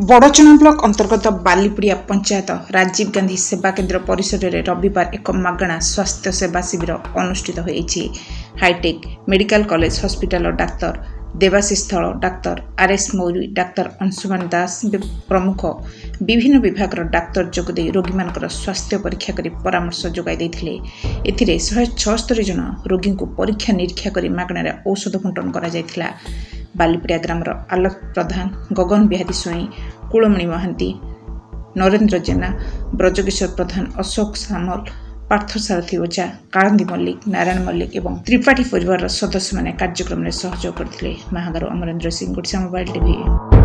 बड़चना block अंतर्गत बालीपुड़िया पंचायत राजीव गांधी सेवा केन्द्र परिसर में रविवार एक मागणा स्वास्थ्य सेवा शिविर अनुष्ठित होती। Hitech medical college hospital doctor Debashish स्थल doctor RS Mauri doctor Anshuman Das प्रमुख विभिन्न विभाग डाक्तर जोगदे रोगी मान स्वास्थ्य परीक्षा कर परामर्श जोगाई 176 जन रोगी को परीक्षा निरीक्षा कर मागणार औषध बंटन कर बालीपुड़िया ग्रामर आलोक प्रधान गगन बिहारी स्वई कुलमणि महांती नरेंद्र जेना ब्रजकिशोर प्रधान अशोक सामल पार्थसारथी ओझा कालंदी मल्लिक नारायण मल्लिक एवं त्रिपाठी परिवार सदस्य मैंने कार्यक्रम में सहयोग करते। महागार अमरेंद्र सिंह गुड़िया मोबाइल टीवी।